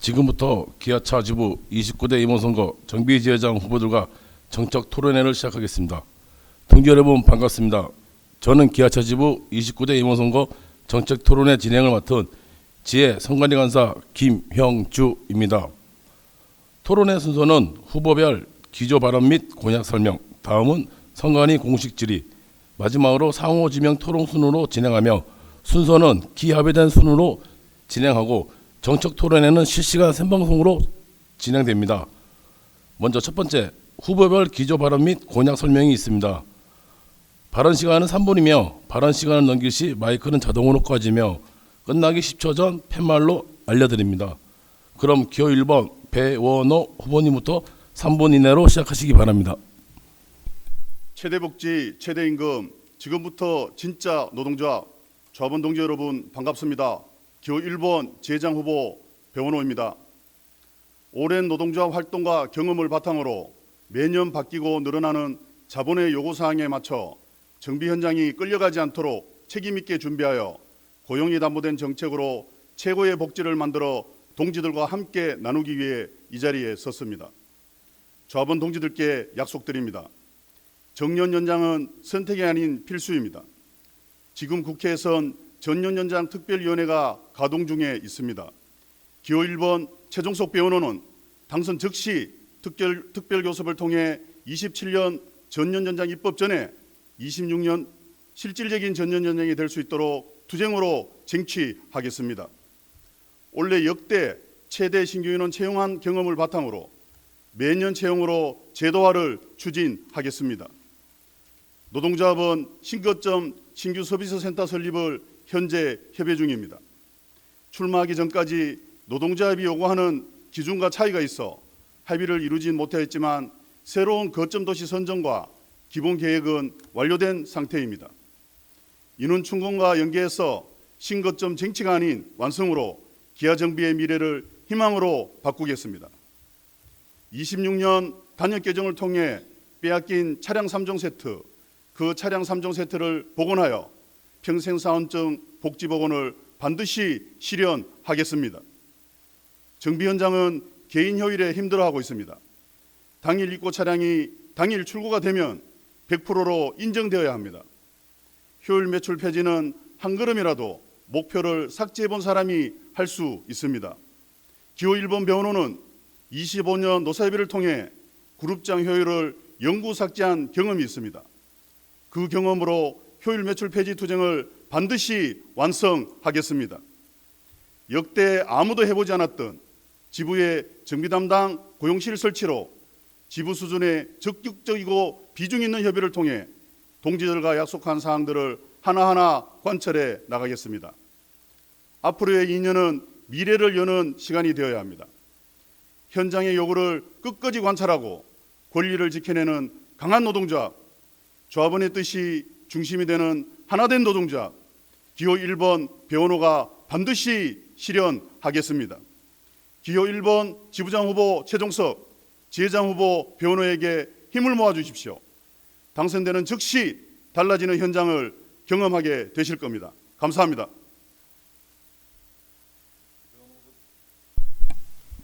지금부터 기아차 지부 29대 임원선거 정비지회장 후보들과 정책 토론회를 시작하겠습니다. 동지 여러분 반갑습니다. 저는 기아차 지부 29대 임원선거 정책 토론회 진행을 맡은 지혜 선관위 간사 김형주입니다. 토론회 순서는 후보별 기조 발언 및 공약 설명, 다음은 선관위 공식 질의, 마지막으로 상호 지명 토론 순으로 진행하며 순서는 기합의된 순으로 진행하고 정책 토론회는 실시간 생방송으로 진행됩니다. 먼저 첫 번째, 후보별 기조 발언 및 공약 설명이 있습니다. 발언 시간은 3분이며 발언 시간을 넘길 시 마이크는 자동으로 꺼지며 끝나기 10초 전 팻말로 알려드립니다. 그럼 기호 1번 배원호 후보님부터 3분 이내로 시작하시기 바랍니다. 최대복지, 최대임금, 지금부터 진짜 노동자, 조합원 동지 여러분 반갑습니다. 기호 1번 지회장 후보 배원호입니다. 오랜 노동자 활동과 경험을 바탕으로 매년 바뀌고 늘어나는 자본의 요구사항에 맞춰 정비 현장이 끌려가지 않도록 책임있게 준비하여 고용이 담보된 정책으로 최고의 복지를 만들어 동지들과 함께 나누기 위해 이 자리에 섰습니다. 조합원 동지들께 약속드립니다. 정년 연장은 선택이 아닌 필수입니다. 지금 국회에선 전년 연장 특별위원회가 가동 중에 있습니다. 기호 1번 최종석 배원호는 당선 즉시 특별교섭을 통해 27년 전년 연장 입법 전에 26년 실질적인 전년 연장이 될 수 있도록 투쟁으로 쟁취하겠습니다. 올해 역대 최대 신규인원 채용한 경험을 바탕으로 매년 채용으로 제도화를 추진하겠습니다. 노동조합은 신거점 신규 서비스 센터 설립을 현재 협의 중입니다. 출마하기 전까지 노동조합이 요구하는 기준과 차이가 있어 합의를 이루진 못했지만 새로운 거점 도시 선정과 기본 계획은 완료된 상태입니다. 이는 춘공과 연계해서 신거점 쟁취가 아닌 완성으로 기아정비의 미래를 희망으로 바꾸겠습니다. 26년 단역 개정을 통해 빼앗긴 차량 3종 세트, 그 차량 3종 세트를 복원하여 평생사원증 복지복원을 반드시 실현하겠습니다. 정비 현장은 개인 효율에 힘들어하고 있습니다. 당일 입고 차량이 당일 출고가 되면 100%로 인정되어야 합니다. 효율 매출 폐지는 한 걸음이라도 목표를 삭제해 본 사람이 할 수 있습니다. 기호 1번 배원호는 25년 노사협의를 통해 그룹장 효율을 영구 삭제한 경험이 있습니다. 그 경험으로 효율 매출 폐지 투쟁을 반드시 완성하겠습니다. 역대 아무도 해보지 않았던 지부의 정비 담당 고용실 설치로 지부 수준의 적극적이고 비중 있는 협의를 통해 동지들과 약속한 사항들을 하나하나 관철해 나가겠습니다. 앞으로의 2년은 미래를 여는 시간이 되어야 합니다. 현장의 요구를 끝까지 관찰하고 권리를 지켜내는 강한 노동조합, 조합원의 뜻이 중심이 되는 하나된 노동조합, 기호 1번 배원호가 반드시 실현하겠습니다. 기호 1번 지부장 후보 최종석, 지회장 후보 배원호에게 힘을 모아주십시오. 당선되는 즉시 달라지는 현장을 경험하게 되실 겁니다. 감사합니다.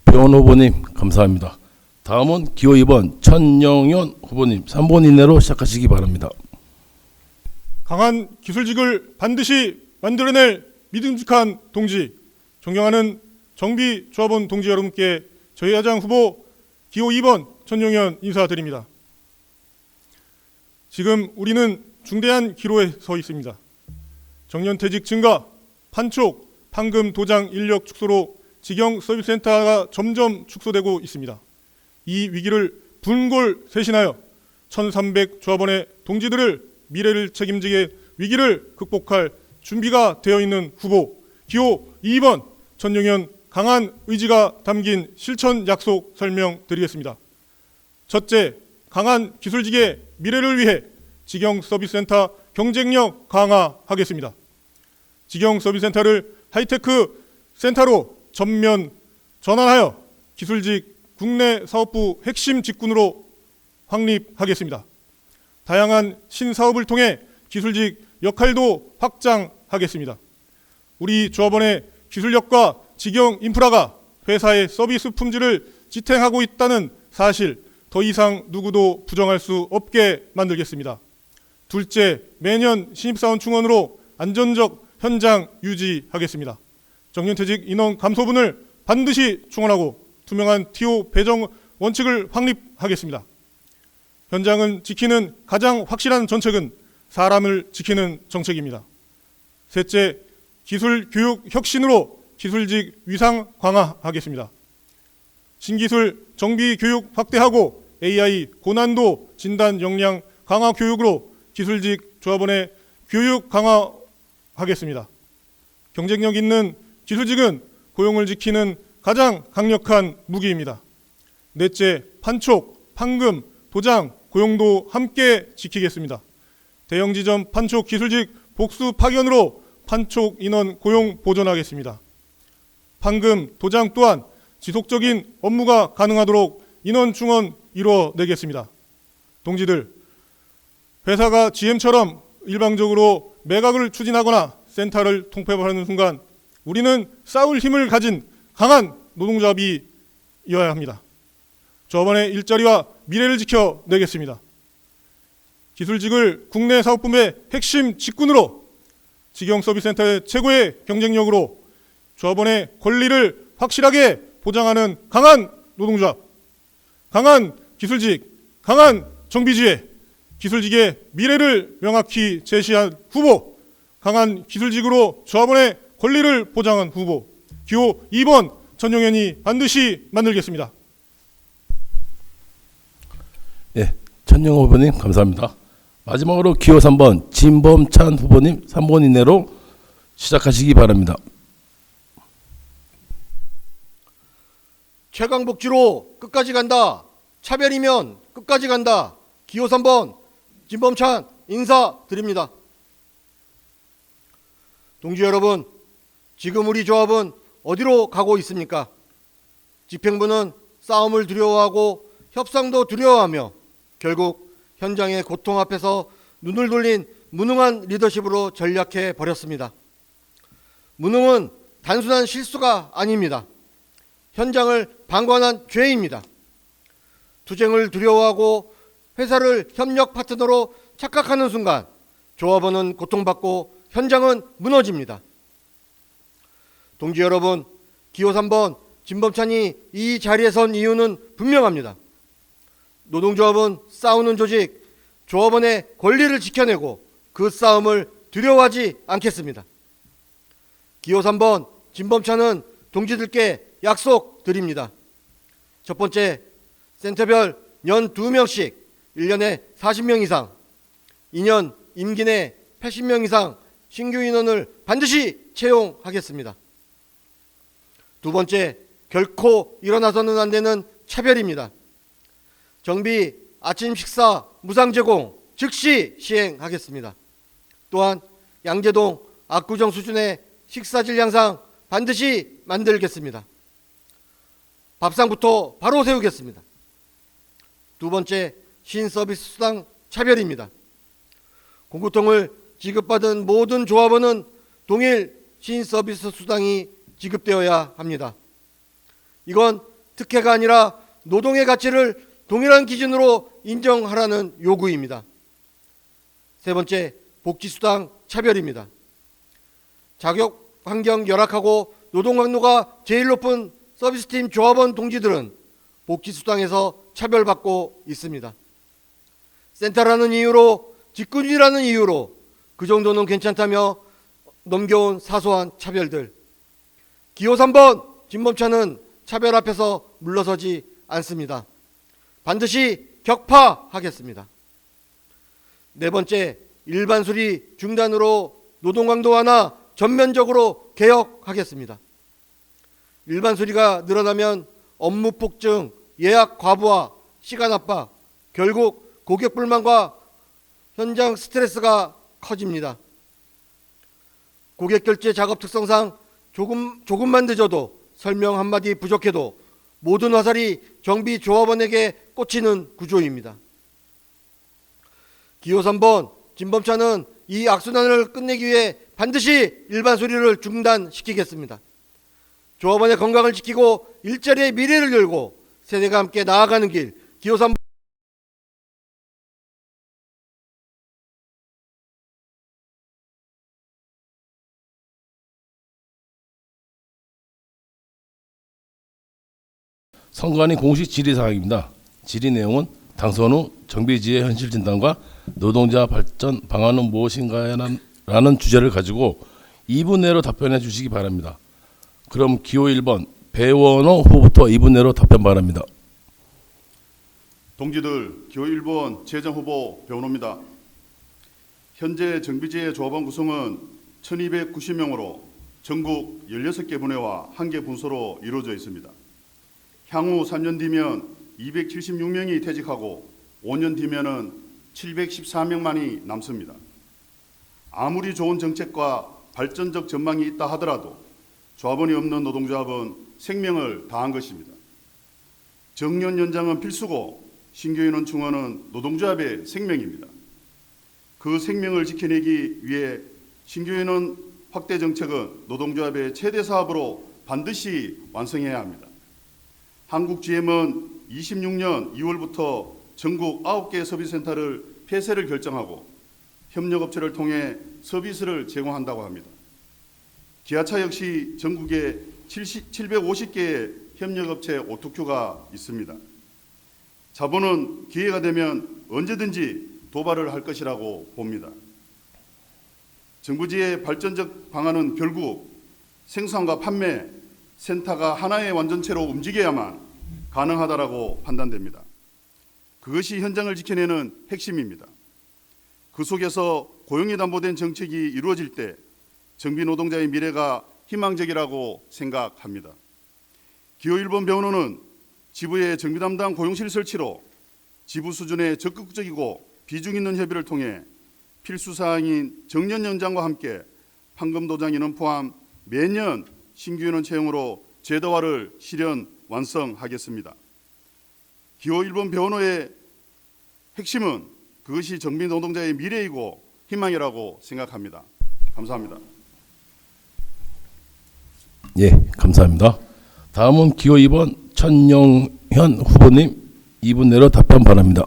배원호 후보님 감사합니다. 다음은 기호 2번 천영현 후보님 3분 이내로 시작하시기 바랍니다. 강한 기술직을 반드시 만들어낼 믿음직한 동지, 존경하는 정비조합원 동지 여러분께 저희 야당 후보 기호 2번 천영현 인사드립니다. 지금 우리는 중대한 기로에 서 있습니다. 정년퇴직 증가, 판촉, 판금 도장 인력 축소로 직영 서비스센터가 점점 축소되고 있습니다. 이 위기를 분골쇄신하여 1300 조합원의 동지들을 미래를 책임지게 위기를 극복할 준비가 되어 있는 후보 기호 2번 천영현 강한 의지가 담긴 실천 약속 설명드리겠습니다. 첫째, 강한 기술직의 미래를 위해 직영 서비스센터 경쟁력 강화하겠습니다. 직영 서비스센터를 하이테크 센터로 전면 전환하여 기술직 국내 사업부 핵심 직군으로 확립하겠습니다. 다양한 신사업을 통해 기술직 역할도 확장하겠습니다. 우리 조합원의 기술력과 직영 인프라가 회사의 서비스 품질을 지탱하고 있다는 사실 더 이상 누구도 부정할 수 없게 만들겠습니다. 둘째, 매년 신입사원 충원으로 안전적 현장 유지하겠습니다. 정년퇴직 인원 감소분을 반드시 충원하고 투명한 TO 배정 원칙을 확립하겠습니다. 현장은 지키는 가장 확실한 정책은 사람을 지키는 정책입니다. 셋째, 기술 교육 혁신으로 기술직 위상 강화하겠습니다. 신기술 정비 교육 확대하고 AI 고난도 진단 역량 강화 교육으로 기술직 조합원의 교육 강화하겠습니다. 경쟁력 있는 기술직은 고용을 지키는 가장 강력한 무기입니다. 넷째, 판촉, 판금, 도장, 고용도 함께 지키겠습니다. 대형지점 판촉 기술직 복수 파견으로 판촉 인원 고용 보존하겠습니다. 판금, 도장 또한 지속적인 업무가 가능하도록 인원 충원 이뤄내겠습니다. 동지들, 회사가 GM처럼 일방적으로 매각을 추진하거나 센터를 통폐합하는 순간 우리는 싸울 힘을 가진 강한 노동조합이어야 합니다. 조합원의 일자리와 미래를 지켜내겠습니다. 기술직을 국내 사업부의 핵심 직군으로 직영서비스센터의 최고의 경쟁력으로 조합원의 권리를 확실하게 보장하는 강한 노동조합, 강한 기술직, 강한 정비지회, 기술직의 미래를 명확히 제시한 후보, 강한 기술직으로 조합원의 권리를 보장한 후보, 기호 2번 전용현이 반드시 만들겠습니다. 예, 천영 후보님 감사합니다. 마지막으로 기호 3번 진범찬 후보님 3번 이내로 시작하시기 바랍니다. 최강복지로 끝까지 간다. 차별이면 끝까지 간다. 기호 3번 진범찬 인사드립니다. 동지 여러분, 지금 우리 조합은 어디로 가고 있습니까? 집행부는 싸움을 두려워하고 협상도 두려워하며 결국 현장의 고통 앞에서 눈을 돌린 무능한 리더십으로 전략해 버렸습니다. 무능은 단순한 실수가 아닙니다. 현장을 방관한 죄입니다. 투쟁을 두려워하고 회사를 협력 파트너로 착각하는 순간 조합원은 고통받고 현장은 무너집니다. 동지 여러분, 기호 3번 진범찬이 이 자리에 선 이유는 분명합니다. 노동조합은 싸우는 조직, 조합원의 권리를 지켜내고 그 싸움을 두려워하지 않겠습니다. 기호 3번 진범찬은 동지들께 약속드립니다. 첫 번째, 센터별 연 2명씩 1년에 40명 이상, 2년 임기 내 80명 이상 신규 인원을 반드시 채용하겠습니다. 두 번째, 결코 일어나서는 안 되는 차별입니다. 정비, 아침 식사, 무상 제공 즉시 시행하겠습니다. 또한 양재동, 압구정 수준의 식사질 향상 반드시 만들겠습니다. 밥상부터 바로 세우겠습니다. 두 번째, 신서비스 수당 차별입니다. 공구통을 지급받은 모든 조합원은 동일 신서비스 수당이 지급되어야 합니다. 이건 특혜가 아니라 노동의 가치를 동일한 기준으로 인정하라는 요구입니다. 세 번째, 복지수당 차별입니다. 자격 환경 열악하고 노동 강도가 제일 높은 서비스팀 조합원 동지들은 복지수당에서 차별받고 있습니다. 센터라는 이유로, 직군이라는 이유로 그 정도는 괜찮다며 넘겨온 사소한 차별들. 기호 3번 진범찬은 차별 앞에서 물러서지 않습니다. 반드시 격파하겠습니다. 네 번째, 일반 수리 중단으로 노동 강도 완화 전면적으로 개혁하겠습니다. 일반 수리가 늘어나면 업무 폭증, 예약 과부하, 시간 압박, 결국 고객 불만과 현장 스트레스가 커집니다. 고객 결제 작업 특성상 조금만 늦어도 설명 한마디 부족해도 모든 화살이 정비 조합원에게 꽂히는 구조입니다. 기호 3번 진범찬은 이 악순환을 끝내기 위해 반드시 일반 수리를 중단시키겠습니다. 조합원의 건강을 지키고 일자리의 미래를 열고 세대가 함께 나아가는 길, 기호 3번 선관위 공식 질의사항입니다. 질의 내용은 당선 후 정비지의 현실 진단과 노동자 발전 방안은 무엇인가라는 주제를 가지고 2분 내로 답변해 주시기 바랍니다. 그럼 기호 1번 배원호 후보부터 2분 내로 답변 바랍니다. 동지들, 기호 1번 재정 후보 배원호입니다. 현재 정비지의 조합원 구성은 1290명으로 전국 16개 분회와 1개 분소로 이루어져 있습니다. 향후 3년 뒤면 276명이 퇴직하고 5년 뒤면은 714명만이 남습니다. 아무리 좋은 정책과 발전적 전망이 있다 하더라도 조합원이 없는 노동조합은 생명을 다한 것입니다. 정년 연장은 필수고 신규인원 충원은 노동조합의 생명입니다. 그 생명을 지켜내기 위해 신규인원 확대 정책은 노동조합의 최대 사업으로 반드시 완성해야 합니다. 한국GM은 26년 2월부터 전국 9개 서비스센터를 폐쇄를 결정하고 협력업체를 통해 서비스를 제공한다고 합니다. 기아차 역시 전국에 750개의 협력업체 오토큐가 있습니다. 자본은 기회가 되면 언제든지 도발을 할 것이라고 봅니다. 정부지의 발전적 방안은 결국 생산과 판매, 센터가 하나의 완전체로 움직여야만 가능하다라고 판단됩니다. 그것이 현장을 지켜내는 핵심입니다. 그 속에서 고용이 담보된 정책이 이루어질 때 정비 노동자의 미래가 희망적이라고 생각합니다. 기호 1번 배원호는 지부의 정비 담당 고용실 설치로 지부 수준의 적극적이고 비중 있는 협의를 통해 필수사항인 정년 연장과 함께 판금 도장 인원 포함 매년 신규 인원 채용으로 제도화를 실현 완성하겠습니다. 기호 1번 배원호의 핵심은 그것이 정비 노동자의 미래이고 희망이라고 생각합니다. 감사합니다. 예, 감사합니다. 다음은 기호 2번 천영현 후보님 2분 내로 답변 바랍니다.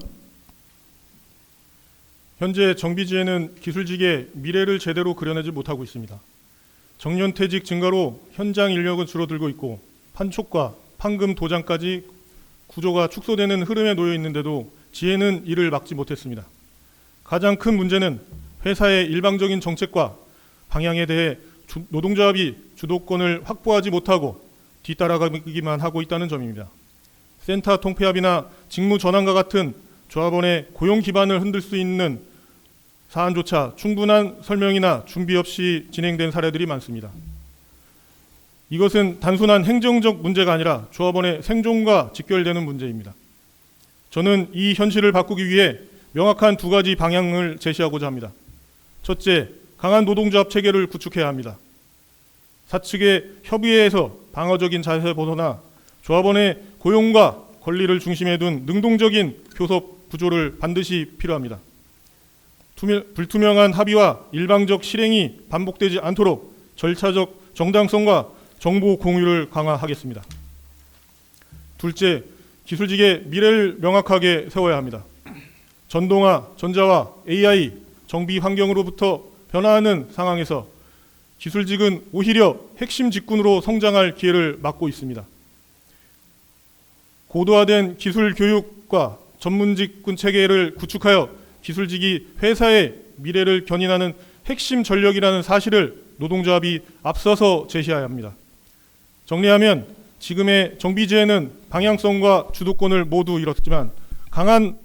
현재 정비지에는 기술직의 미래를 제대로 그려내지 못하고 있습니다. 정년퇴직 증가로 현장 인력은 줄어들고 있고 판촉과 판금 도장까지 구조가 축소되는 흐름에 놓여 있는데도 지혜는 이를 막지 못했습니다. 가장 큰 문제는 회사의 일방적인 정책과 방향에 대해 노동조합이 주도권을 확보하지 못하고 뒤따라가기만 하고 있다는 점입니다. 센터 통폐합이나 직무 전환과 같은 조합원의 고용 기반을 흔들 수 있는 사안조차 충분한 설명이나 준비 없이 진행된 사례들이 많습니다. 이것은 단순한 행정적 문제가 아니라 조합원의 생존과 직결되는 문제입니다. 저는 이 현실을 바꾸기 위해 명확한 두 가지 방향을 제시하고자 합니다. 첫째, 강한 노동조합 체계를 구축해야 합니다. 사측의 협의회에서 방어적인 자세에 벗어나 조합원의 고용과 권리를 중심에 둔 능동적인 교섭 구조를 반드시 필요합니다. 불투명한 합의와 일방적 실행이 반복되지 않도록 절차적 정당성과 정보 공유를 강화하겠습니다. 둘째, 기술직의 미래를 명확하게 세워야 합니다. 전동화, 전자화, AI, 정비 환경으로부터 변화하는 상황에서 기술직은 오히려 핵심 직군으로 성장할 기회를 막고 있습니다. 고도화된 기술 교육과 전문 직군 체계를 구축하여 기술직이 회사의 미래를 견인하는 핵심 전력이라는 사실을 노동조합이 앞서서 제시해야 합니다. 정리하면 지금의 정비제에는 방향성과 주도권을 모두 잃었지만 강한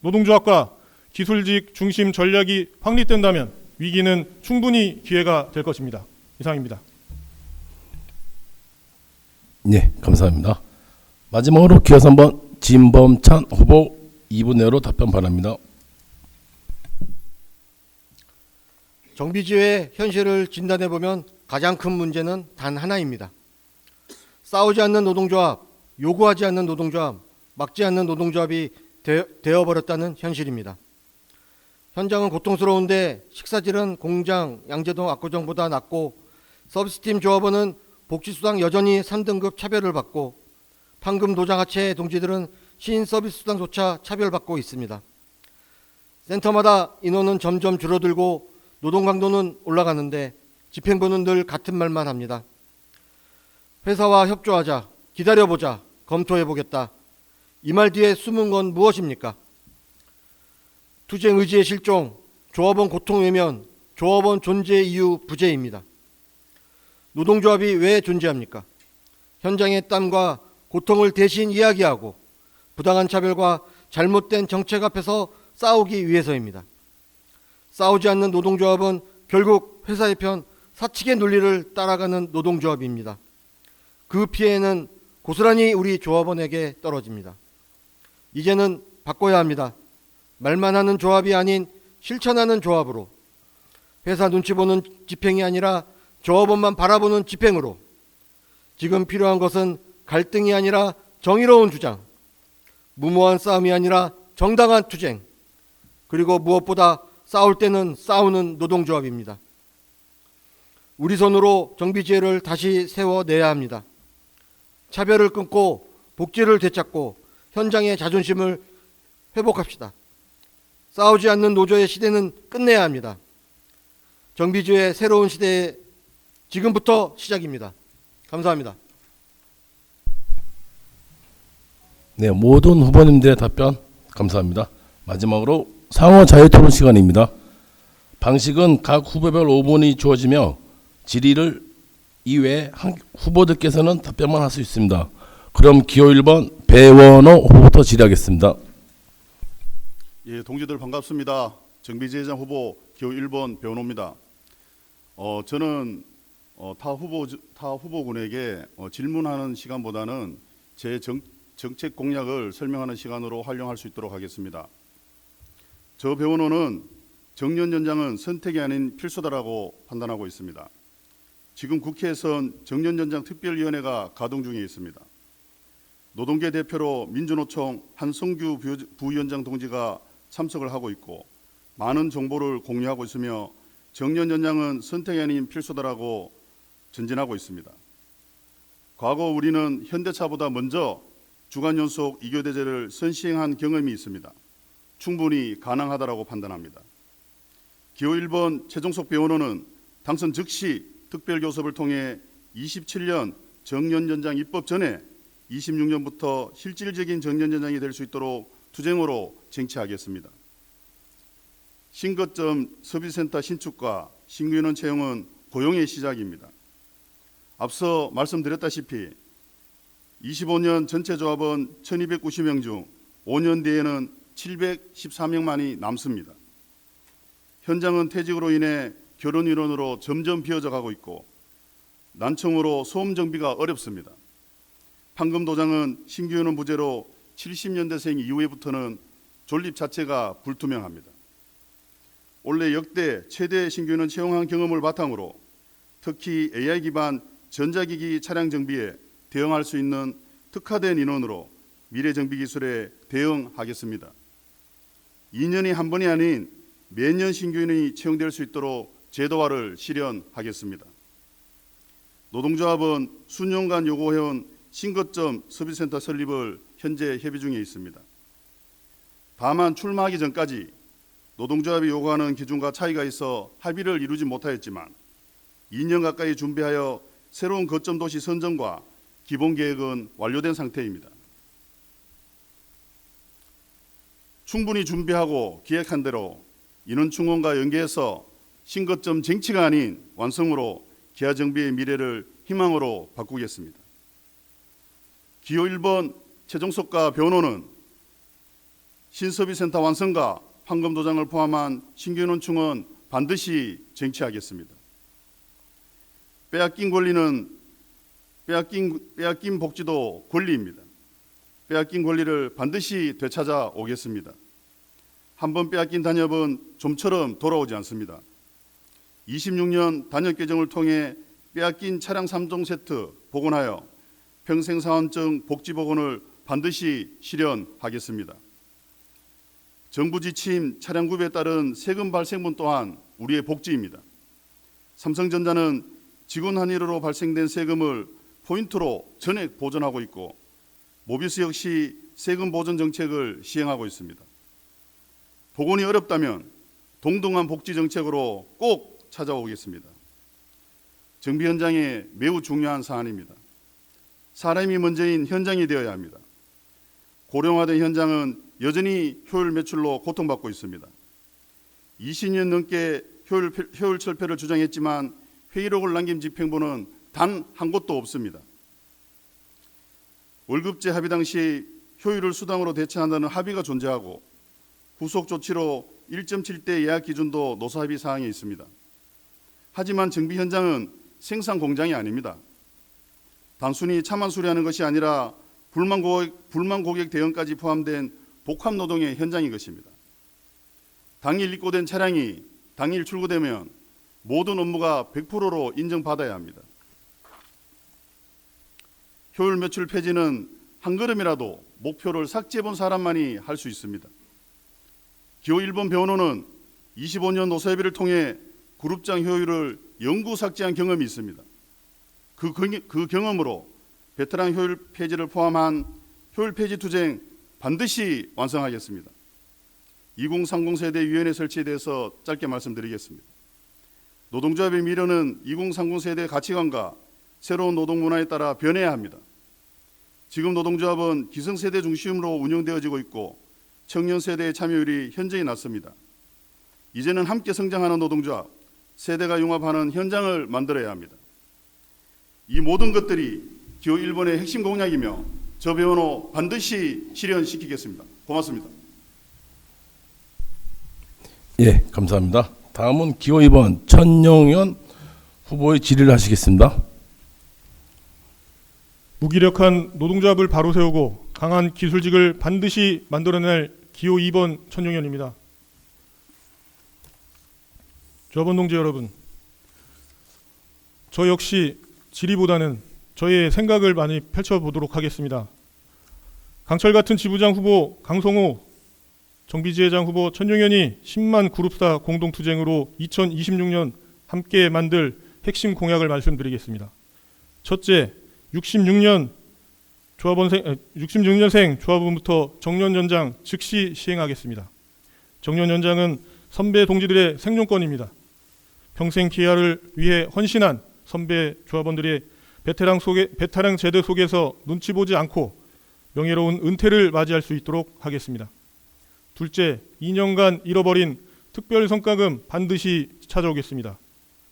노동조합과 기술직 중심 전략이 확립된다면 위기는 충분히 기회가 될 것입니다. 이상입니다. 네, 감사합니다. 마지막으로 기호 3번 진범찬 후보 2분 내로 답변 바랍니다. 정비지의 현실을 진단해보면 가장 큰 문제는 단 하나입니다. 싸우지 않는 노동조합, 요구하지 않는 노동조합, 막지 않는 노동조합이 되어버렸다는 현실입니다. 현장은 고통스러운데 식사질은 공장, 양재동, 압구정보다 낮고 서비스팀 조합원은 복지수당 여전히 3등급 차별을 받고 판금 도장하체 동지들은 시인 서비스 수당조차 차별받고 있습니다. 센터마다 인원은 점점 줄어들고 노동 강도는 올라가는데 집행부는 늘 같은 말만 합니다. 회사와 협조하자, 기다려보자, 검토해보겠다. 이 말 뒤에 숨은 건 무엇입니까? 투쟁 의지의 실종, 조합원 고통 외면, 조합원 존재 이유 부재입니다. 노동조합이 왜 존재합니까? 현장의 땀과 고통을 대신 이야기하고 부당한 차별과 잘못된 정책 앞에서 싸우기 위해서입니다. 싸우지 않는 노동조합은 결국 회사의 편 사측의 논리를 따라가는 노동조합입니다. 그 피해는 고스란히 우리 조합원에게 떨어집니다. 이제는 바꿔야 합니다. 말만 하는 조합이 아닌 실천하는 조합으로, 회사 눈치 보는 집행이 아니라 조합원만 바라보는 집행으로, 지금 필요한 것은 갈등이 아니라 정의로운 주장, 무모한 싸움이 아니라 정당한 투쟁, 그리고 무엇보다 싸울 때는 싸우는 노동조합입니다. 우리 손으로 정비지혜를 다시 세워내야 합니다. 차별을 끊고 복지를 되찾고 현장의 자존심을 회복합시다. 싸우지 않는 노조의 시대는 끝내야 합니다. 정비주의 새로운 시대의 지금부터 시작입니다. 감사합니다. 네, 모든 후보님들의 답변 감사합니다. 마지막으로 상호 자유토론 시간입니다. 방식은 각 후보별 5분이 주어지며 질의를 이외에 후보들께서는 답변만 할 수 있습니다. 그럼 기호 1번 배원호 후보부터 질의하겠습니다. 예, 동지들 반갑습니다. 정비지회장 후보 기호 1번 배원호입니다. 저는 타 후보군에게 질문하는 시간보다는 제 정책 공약을 설명하는 시간으로 활용할 수 있도록 하겠습니다. 저 배원호는 정년 연장은 선택이 아닌 필수다라고 판단하고 있습니다. 지금 국회에선 정년 연장 특별위원회가 가동 중에 있습니다. 노동계 대표로 민주노총 한성규 부위원장 동지가 참석을 하고 있고 많은 정보를 공유하고 있으며 정년 연장은 선택이 아닌 필수다라고 전진하고 있습니다. 과거 우리는 현대차보다 먼저 주간 연속 2교대제를 선시행한 경험이 있습니다. 충분히 가능하다라고 판단합니다. 기호 1번 최종석 배원호는 당선 즉시 특별교섭을 통해 27년 정년연장 입법 전에 26년부터 실질적인 정년연장이 될 수 있도록 투쟁으로 쟁취하겠습니다. 신거점 서비스센터 신축과 신규 인원 채용은 고용의 시작입니다. 앞서 말씀드렸다시피 25년 전체 조합원 1290명 중 5년 뒤에는 714명만이 남습니다. 현장은 퇴직으로 인해 결혼 인원으로 점점 비어져 가고 있고 난청으로 소음 정비가 어렵습니다. 판금 도장은 신규 인원 부재로 70년대생 이후에부터는 존립 자체가 불투명합니다. 올해 역대 최대 신규 인원 채용한 경험을 바탕으로 특히 AI 기반 전자기기 차량 정비에 대응할 수 있는 특화된 인원으로 미래 정비 기술에 대응하겠습니다. 2년이 한 번이 아닌 매년 신규 인원이 채용될 수 있도록 제도화를 실현하겠습니다. 노동조합은 수년간 요구해온 신거점 서비스센터 설립을 현재 협의 중에 있습니다. 다만 출마하기 전까지 노동조합이 요구하는 기준과 차이가 있어 합의를 이루지 못하였지만 2년 가까이 준비하여 새로운 거점 도시 선정과 기본 계획은 완료된 상태입니다. 충분히 준비하고 기획한 대로 인원 충원과 연계해서 신거점 쟁취가 아닌 완성으로 기아정비의 미래를 희망으로 바꾸겠습니다. 기호 1번 최종석과 변호는 신서비스센터 완성과 판금도장을 포함한 신규 인원 충원 반드시 쟁취하겠습니다. 빼앗긴 권리는 빼앗긴 복지도 권리입니다. 빼앗긴 권리를 반드시 되찾아 오겠습니다. 한번 빼앗긴 단협은 좀처럼 돌아오지 않습니다. 26년 단협 개정을 통해 빼앗긴 차량 3종 세트 복원하여 평생사원증 복지 복원을 반드시 실현하겠습니다. 정부 지침 차량 구입에 따른 세금 발생분 또한 우리의 복지입니다. 삼성전자는 직원 한일으로 발생된 세금을 포인트로 전액 보전하고 있고 모비스 역시 세금 보전 정책을 시행하고 있습니다. 복원이 어렵다면 동등한 복지 정책으로 꼭 찾아오겠습니다. 정비 현장에 매우 중요한 사안입니다. 사람이 먼저인 현장이 되어야 합니다. 고령화된 현장은 여전히 효율 매출로 고통받고 있습니다. 20년 넘게 효율 철폐를 주장했지만 회의록을 남긴 집행부는 단 한 곳도 없습니다. 월급제 합의 당시 효율을 수당으로 대체한다는 합의가 존재하고 후속 조치로 1.7대 예약 기준도 노사합의 사항에 있습니다. 하지만 정비 현장은 생산 공장이 아닙니다. 단순히 차만 수리하는 것이 아니라 불만 고객 대응까지 포함된 복합 노동의 현장인 것입니다. 당일 입고된 차량이 당일 출고되면 모든 업무가 100%로 인정받아야 합니다. 효율 매출 폐지는 한 걸음이라도 목표를 삭제해본 사람만이 할 수 있습니다. 기호 1번 배원호는 25년 노사협의를 통해 그룹장 효율을 영구 삭제한 경험이 있습니다. 그 경험으로 베테랑 효율 폐지를 포함한 효율 폐지 투쟁 반드시 완성하겠습니다. 2030 세대 위원회 설치에 대해서 짧게 말씀드리겠습니다. 노동조합의 미래는 2030 세대의 가치관과 새로운 노동 문화에 따라 변해야 합니다. 지금 노동조합은 기성세대 중심으로 운영되어지고 있고 청년 세대의 참여율이 현저히 낮습니다. 이제는 함께 성장하는 노동조합, 세대가 융합하는 현장을 만들어야 합니다. 이 모든 것들이 기호 1번의 핵심 공약이며 저 배원호 반드시 실현시키겠습니다. 고맙습니다. 예, 감사합니다. 다음은 기호 2번 천용현 후보의 질의를 하시겠습니다. 무기력한 노동조합을 바로 세우고 강한 기술직을 반드시 만들어낼 기호 2번 천용현입니다. 조합원 동지 여러분, 저 역시 질의보다는 저의 생각을 많이 펼쳐보도록 하겠습니다. 강철 같은 지부장 후보 강성호, 정비지회장 후보 천용현이 10만 그룹사 공동투쟁으로 2026년 함께 만들 핵심 공약을 말씀드리겠습니다. 첫째, 66년생 조합원부터 정년연장 즉시 시행하겠습니다. 정년연장은 선배 동지들의 생존권입니다. 평생 기여를 위해 헌신한 선배 조합원들의 베테랑 제대 속에서 눈치 보지 않고 명예로운 은퇴를 맞이할 수 있도록 하겠습니다. 둘째, 2년간 잃어버린 특별성과금 반드시 찾아오겠습니다.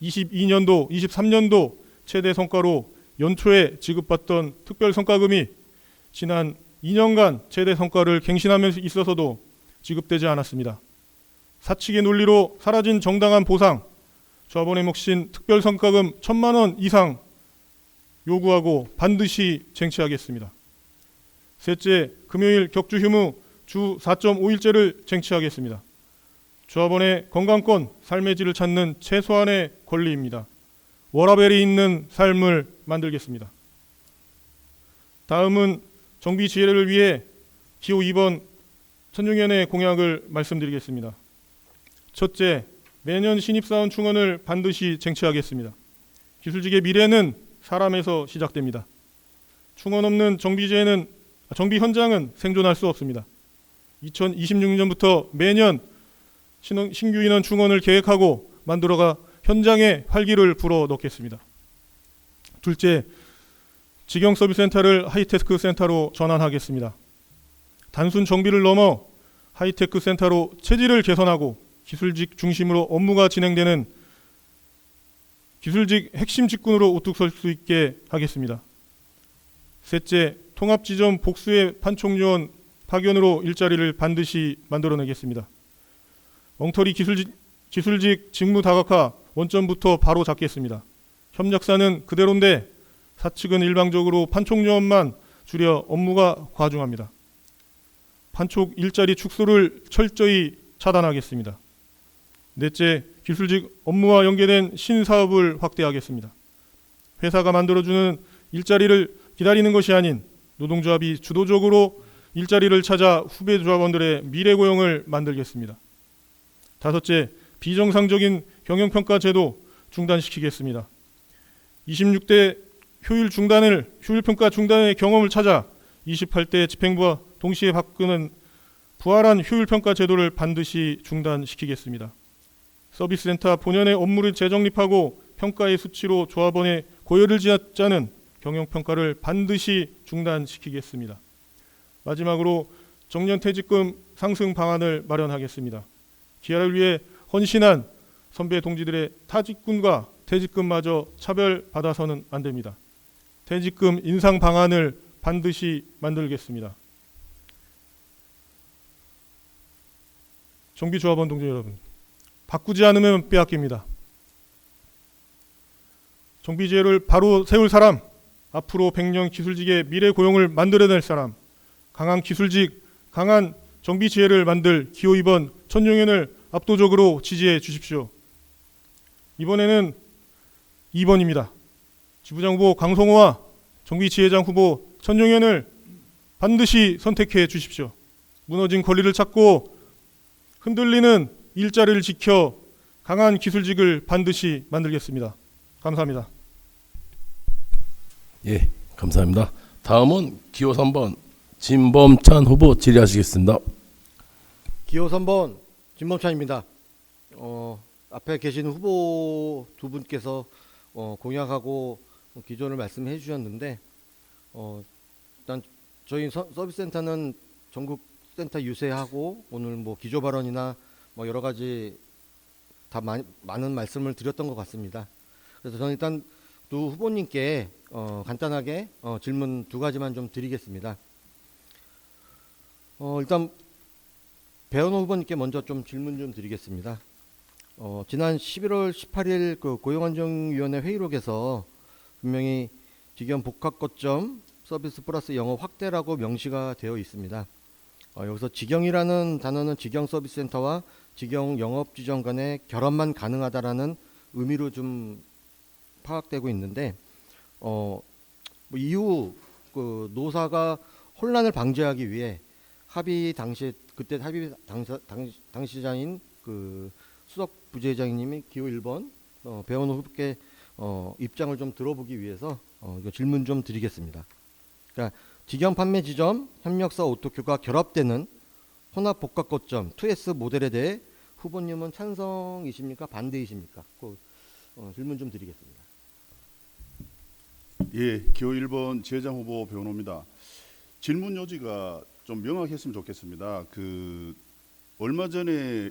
22년도, 23년도 최대 성과로 연초에 지급받던 특별성과금이 지난 2년간 최대 성과를 갱신하면서 있어서도 지급되지 않았습니다. 사측의 논리로 사라진 정당한 보상, 조합원의 몫인 특별성과금 1,000만 원 이상 요구하고 반드시 쟁취하겠습니다. 셋째, 금요일 격주 휴무 주 4.5일제를 쟁취하겠습니다. 조합원의 건강권, 삶의 질을 찾는 최소한의 권리입니다. 워라밸이 있는 삶을 만들겠습니다. 다음은 정비 지혜를 위해 기호 2번 천용현의 공약을 말씀드리겠습니다. 첫째, 매년 신입사원 충원을 반드시 쟁취하겠습니다. 기술직의 미래는 사람에서 시작됩니다. 충원 없는 정비 현장은 생존할 수 없습니다. 2026년부터 매년 신규 인원 충원을 계획하고 만들어가 현장에 활기를 불어넣겠습니다. 둘째, 직영서비스센터를 하이테크 센터로 전환하겠습니다. 단순 정비를 넘어 하이테크 센터로 체질을 개선하고 기술직 중심으로 업무가 진행되는 기술직 핵심 직군으로 우뚝 설 수 있게 하겠습니다. 셋째, 통합지점 복수의 판촉요원 파견으로 일자리를 반드시 만들어내겠습니다. 엉터리 기술직 직무 다각화 원점부터 바로 잡겠습니다. 협력사는 그대로인데 사측은 일방적으로 판촉요원만 줄여 업무가 과중합니다. 판촉 일자리 축소를 철저히 차단하겠습니다. 넷째, 기술직 업무와 연계된 신사업을 확대하겠습니다. 회사가 만들어주는 일자리를 기다리는 것이 아닌 노동조합이 주도적으로 일자리를 찾아 후배 조합원들의 미래 고용을 만들겠습니다. 다섯째, 비정상적인 경영평가 제도 중단시키겠습니다. 26대 효율평가 중단의 경험을 찾아 28대 집행부와 동시에 바꾸는 부활한 효율평가 제도를 반드시 중단시키겠습니다. 서비스센터 본연의 업무를 재정립하고 평가의 수치로 조합원의 고열을 짜는 경영평가를 반드시 중단시키겠습니다. 마지막으로 정년퇴직금 상승 방안을 마련하겠습니다. 기아를 위해 헌신한 선배 동지들의 타직금과 퇴직금마저 차별받아서는 안 됩니다. 퇴직금 인상 방안을 반드시 만들겠습니다. 정비조합원 동지 여러분, 바꾸지 않으면 빼앗깁니다. 정비제를 바로 세울 사람, 앞으로 100년 기술직의 미래 고용을 만들어낼 사람, 강한 기술직, 강한 정비지혜를 만들 기호 2번 천용현을 압도적으로 지지해 주십시오. 이번에는 2번입니다. 지부장 후보 강성호와 정비지회장 후보 천용현을 반드시 선택해 주십시오. 무너진 권리를 찾고 흔들리는 일자리를 지켜 강한 기술직을 반드시 만들겠습니다. 감사합니다. 예, 감사합니다. 다음은 기호 3번 진범찬 후보 질의하시겠습니다. 기호 3번 진범찬입니다. 앞에 계신 후보 두 분께서 공약하고 기존을 말씀해 주셨는데 일단 저희 서비스센터는 전국 센터 유세하고 오늘 뭐 기조 발언이나 뭐 여러 가지 다 많은 말씀을 드렸던 것 같습니다. 그래서 저는 일단 두 후보님께 간단하게 질문 두 가지만 좀 드리겠습니다. 일단 배현호 후보님께 먼저 좀 질문 좀 드리겠습니다. 지난 11월 18일 그 고용안정위원회 회의록에서 분명히 직영 복합 거점 서비스 플러스 영업 확대라고 명시가 되어 있습니다. 여기서 직영이라는 단어는 직영 서비스센터와 직영 영업지점 간의 결합만 가능하다라는 의미로 좀 파악되고 있는데 뭐 이후 그 노사가 혼란을 방지하기 위해 합의 당시 그때 합의 당시자인 그 수석 부재장님이 기호 1번 배현호 후보께 입장을 좀 들어보기 위해서 이거 질문 좀 드리겠습니다. 그러니까 직영 판매 지점 협력사 오토큐가 결합되는 혼합 복합 거점 2S 모델에 대해 후보님은 찬성이십니까? 반대이십니까? 그 질문 좀 드리겠습니다. 예, 기호 1번 지회장 후보 배원호입니다. 질문 요지가 좀 명확했으면 좋겠습니다. 그 얼마 전에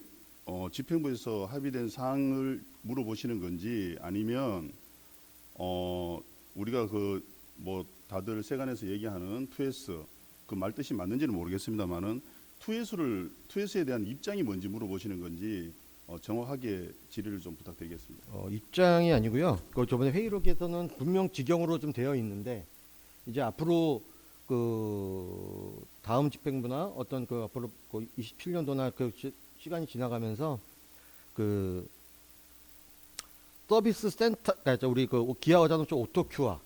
집행부에서 합의된 사항을 물어보시는 건지 아니면 우리가 그 뭐 다들 세간에서 얘기하는 2S 그 말 뜻이 맞는지는 모르겠습니다만은 2S에 대한 입장이 뭔지 물어보시는 건지 정확하게 질의를 좀 부탁드리겠습니다. 입장이 아니고요. 그 저번에 회의록에서는 분명 직영으로 좀 되어 있는데 이제 앞으로 그 다음 집행부나 어떤 그 앞으로 그 27년도나 그 시간이 지나가면서 그 서비스 센터, 그러니까 우리 그 기아 자동차 오토큐와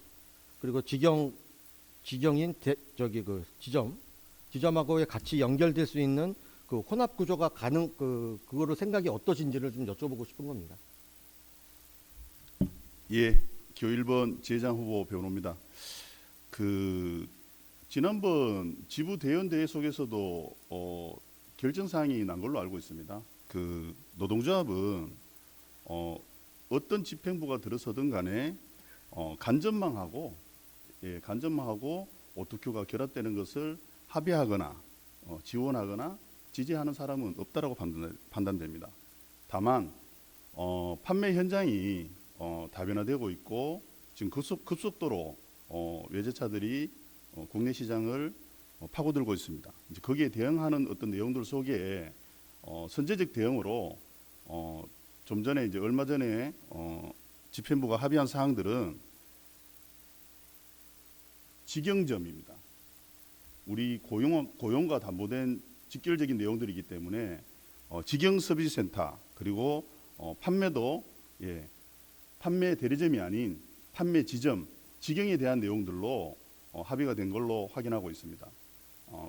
그리고 직영인 그 지점하고의 같이 연결될 수 있는 그 혼합 구조가 그거로 생각이 어떠신지를 좀 여쭤보고 싶은 겁니다. 예, 기호 1번 지회장 후보 배원호입니다. 그 지난번 지부 대연 대회 속에서도 결정 사항이 난 걸로 알고 있습니다. 그 노동조합은 어떤 집행부가 들어서든 간에 간접망하고 오토큐가 결합되는 것을 합의하거나 지원하거나 지지하는 사람은 없다라고 판단됩니다. 다만 판매 현장이 다변화되고 있고 지금 급속도로 외제차들이 국내 시장을 파고들고 있습니다. 이제 거기에 대응하는 어떤 내용들 속에 선제적 대응으로 좀 전에 이제 얼마 전에 집행부가 합의한 사항들은 직영점입니다. 우리 고용과 담보된 직결적인 내용들이기 때문에 직영 서비스 센터 그리고 판매도 판매 대리점이 아닌 판매 지점 직영에 대한 내용들로 합의가 된 걸로 확인하고 있습니다.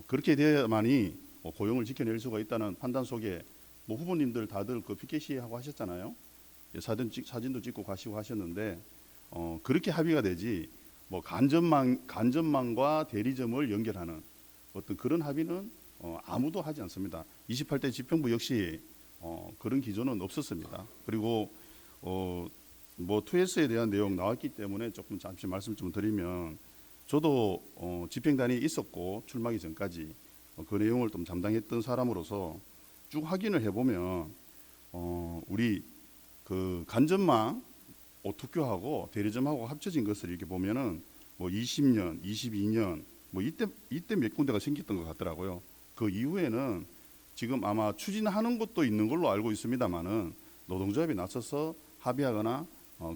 그렇게 돼야만이 고용을 지켜낼 수가 있다는 판단 속에 뭐 후보님들 다들 그 PKC 하고 하셨잖아요. 사진도 찍고 가시고 하셨는데 그렇게 합의가 되지 뭐 간접망과 대리점을 연결하는 어떤 그런 합의는 아무도 하지 않습니다. 28대 집행부 역시 그런 기조는 없었습니다. 그리고 뭐 2S에 대한 내용 나왔기 때문에 조금 잠시 말씀 좀 드리면 저도 집행단이 있었고 출마하기 전까지 그 내용을 좀 담당했던 사람으로서 쭉 확인을 해보면 우리 그 간접망 오토교하고 대리점하고 합쳐진 것을 이렇게 보면은 뭐 20년, 22년 뭐 이때 몇 군데가 생겼던 것 같더라고요. 그 이후에는 지금 아마 추진하는 것도 있는 걸로 알고 있습니다만은 노동조합이 나서서 합의하거나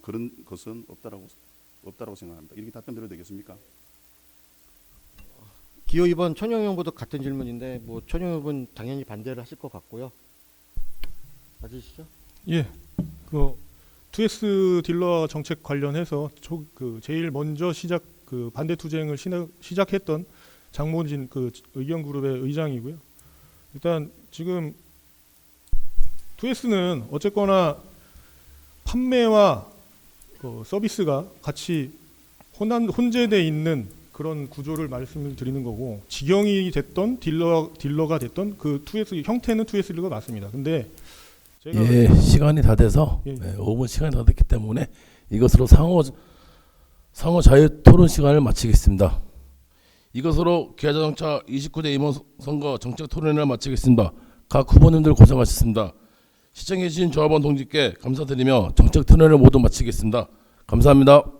그런 것은 없다라고 생각합니다. 이렇게 답변 드려도 되겠습니까? 기호 2번 천영 의원보다 같은 질문인데 뭐 천영 의원 당연히 반대를 하실 것 같고요. 맞으시죠? 예, 그 2S 딜러 정책 관련해서 제일 먼저 그 반대 투쟁을 시작했던 장모진 그 의견 그룹의 의장이고요. 일단 지금 2S는 어쨌거나 판매와 서비스가 같이 혼재돼 있는 그런 구조를 말씀을 드리는 거고, 직영이 됐던 딜러가 됐던 그 2S 형태는 2S 딜러가 맞습니다. 근데 제가 예, 시간이 다 돼서 예. 5분 시간이 다 됐기 때문에 이것으로 상호 자유 토론 시간을 마치겠습니다. 이것으로 기아자동차 29대 임원 선거 정책 토론회를 마치겠습니다. 각 후보님들 고생하셨습니다. 시청해주신 조합원 동지께 감사드리며 정책 토론회를 모두 마치겠습니다. 감사합니다.